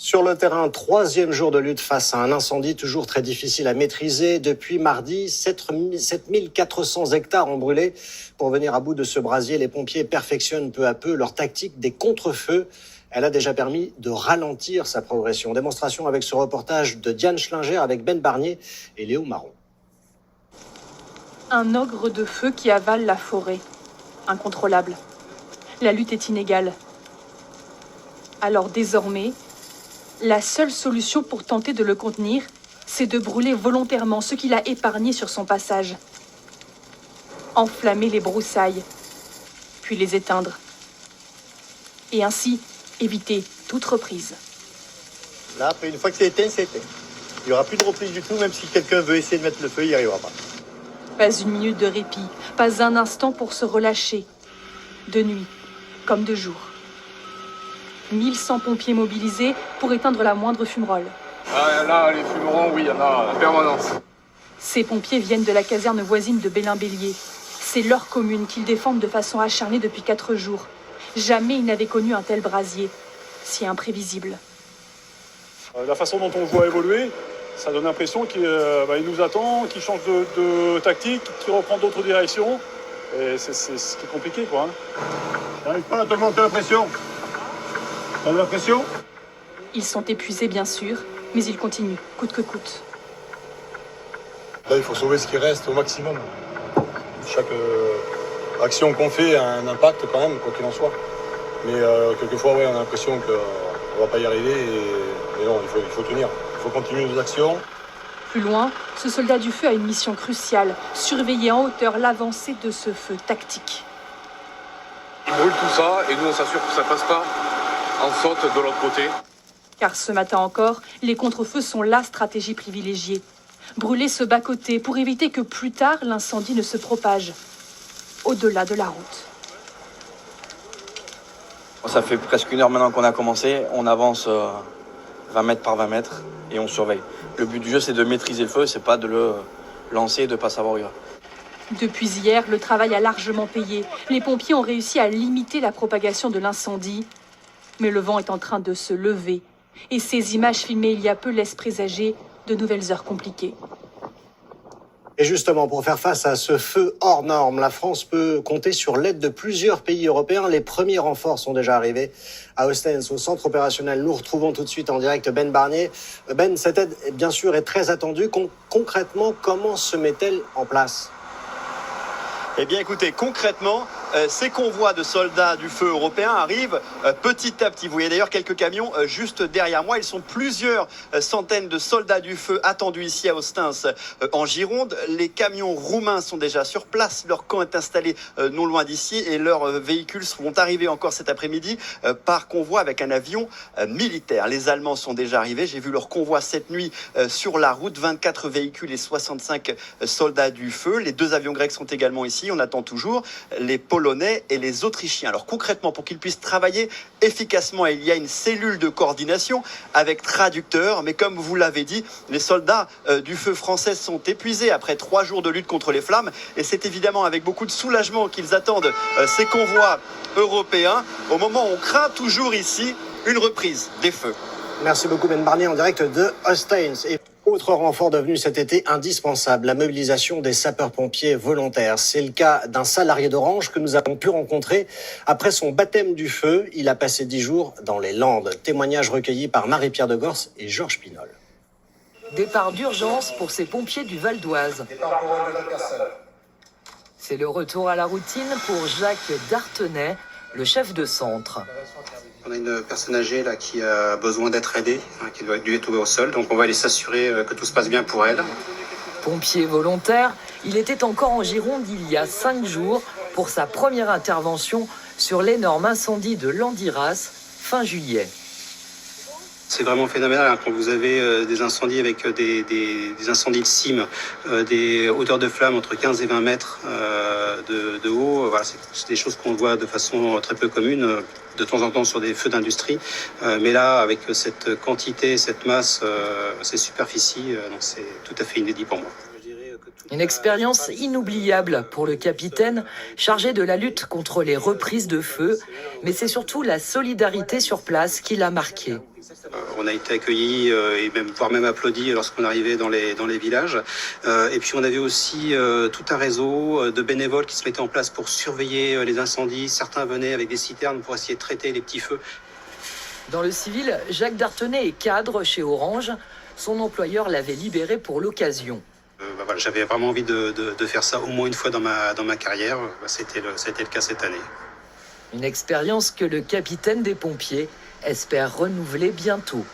Sur le terrain, troisième jour de lutte face à un incendie toujours très difficile à maîtriser. Depuis mardi, 7400 hectares ont brûlé. Pour venir à bout de ce brasier, les pompiers perfectionnent peu à peu leur tactique des contre-feux. Elle a déjà permis de ralentir sa progression. Démonstration avec ce reportage de Diane Schlinger avec Ben Barnier et Léo Marron. Un ogre de feu qui avale la forêt. Incontrôlable. La lutte est inégale. Alors désormais, la seule solution pour tenter de le contenir, c'est de brûler volontairement ce qu'il a épargné sur son passage. Enflammer les broussailles, puis les éteindre. Et ainsi, éviter toute reprise. Là, après, une fois que c'est éteint, c'est éteint. Il n'y aura plus de reprise du tout, même si quelqu'un veut essayer de mettre le feu, il n'y arrivera pas. Pas une minute de répit, pas un instant pour se relâcher. De nuit, comme de jour. 1100 pompiers mobilisés pour éteindre la moindre fumerole. Ah, là, les fumerons, oui, il y en a en permanence. Ces pompiers viennent de la caserne voisine de Bélin-Bélier. C'est leur commune qu'ils défendent de façon acharnée depuis 4 jours. Jamais ils n'avaient connu un tel brasier, si imprévisible. La façon dont on le voit évoluer, ça donne l'impression qu'il nous attend, qu'il change de tactique, qu'il reprend d'autres directions. Et c'est ce qui est compliqué, quoi. J'arrive pas à te monter la pression. T'as de la pression ? Ils sont épuisés, bien sûr, mais ils continuent, coûte que coûte. Là, il faut sauver ce qui reste au maximum. Chaque action qu'on fait a un impact quand même, quoi qu'il en soit. Mais quelquefois, ouais, on a l'impression qu'on ne va pas y arriver et non, il faut tenir. Il faut continuer nos actions. Plus loin, ce soldat du feu a une mission cruciale, surveiller en hauteur l'avancée de ce feu tactique. Ils brûlent tout ça et nous on s'assure que ça passe pas en saute de l'autre côté. Car ce matin encore, les contre-feux sont la stratégie privilégiée. Brûler ce bas-côté pour éviter que plus tard l'incendie ne se propage au-delà de la route. Ça fait presque 1 heure maintenant qu'on a commencé. On avance 20 mètres par 20 mètres et on surveille. Le but du jeu, c'est de maîtriser le feu, c'est pas de le lancer et de ne pas savoir où il va. Depuis hier, le travail a largement payé. Les pompiers ont réussi à limiter la propagation de l'incendie. Mais le vent est en train de se lever. Et ces images filmées il y a peu laissent présager de nouvelles heures compliquées. Et justement, pour faire face à ce feu hors norme, la France peut compter sur l'aide de plusieurs pays européens. Les premiers renforts sont déjà arrivés à Ostens, au centre opérationnel. Nous retrouvons tout de suite en direct Ben Barnier. Ben, cette aide, bien sûr, est très attendue. Concrètement, comment se met-elle en place ? Eh bien, écoutez, concrètement, ces convois de soldats du feu européens arrivent petit à petit. Vous voyez d'ailleurs quelques camions juste derrière moi. Ils sont plusieurs centaines de soldats du feu attendus ici à Ostens, en Gironde. Les camions roumains sont déjà sur place. Leur camp est installé non loin d'ici et leurs véhicules vont arriver encore cet après-midi par convoi avec un avion militaire. Les Allemands sont déjà arrivés. J'ai vu leur convoi cette nuit sur la route. 24 véhicules et 65 soldats du feu. Les 2 avions grecs sont également ici. On attend toujours les Polonais et les Autrichiens. Alors concrètement, pour qu'ils puissent travailler efficacement, il y a une cellule de coordination avec traducteurs. Mais comme vous l'avez dit, les soldats du feu français sont épuisés après 3 jours de lutte contre les flammes. Et c'est évidemment avec beaucoup de soulagement qu'ils attendent ces convois européens. Au moment où on craint toujours ici une reprise des feux. Merci beaucoup Ben Barnier en direct de Ostens. Et autre renfort devenu cet été indispensable, la mobilisation des sapeurs-pompiers volontaires. C'est le cas d'un salarié d'Orange que nous avons pu rencontrer après son baptême du feu. Il a passé 10 jours dans les Landes. Témoignage recueilli par Marie-Pierre de Gors et Georges Pinol. Départ d'urgence pour ces pompiers du Val d'Oise. C'est le retour à la routine pour Jacques Dartenay, le chef de centre. On a une personne âgée là, qui a besoin d'être aidée, qui doit être tombée au sol. Donc on va aller s'assurer que tout se passe bien pour elle. Pompier volontaire, il était encore en Gironde il y a 5 jours pour sa première intervention sur l'énorme incendie de Landiras fin juillet. C'est vraiment phénoménal quand vous avez des incendies avec des incendies de cime, des hauteurs de flammes entre 15 et 20 mètres de haut. Voilà, c'est des choses qu'on voit de façon très peu commune, de temps en temps sur des feux d'industrie. Mais là, avec cette quantité, cette masse, ces superficies, donc c'est tout à fait inédit pour moi. Une expérience inoubliable pour le capitaine, chargé de la lutte contre les reprises de feu, mais c'est surtout la solidarité sur place qui l'a marqué. On a été accueillis voire même applaudis lorsqu'on arrivait dans les villages. Et puis on avait aussi tout un réseau de bénévoles qui se mettaient en place pour surveiller les incendies. Certains venaient avec des citernes pour essayer de traiter les petits feux. Dans le civil, Jacques Dartenay est cadre chez Orange. Son employeur l'avait libéré pour l'occasion. Voilà, j'avais vraiment envie de faire ça au moins une fois dans ma carrière. C'était le cas cette année. Une expérience que le capitaine des pompiers espère renouveler bientôt.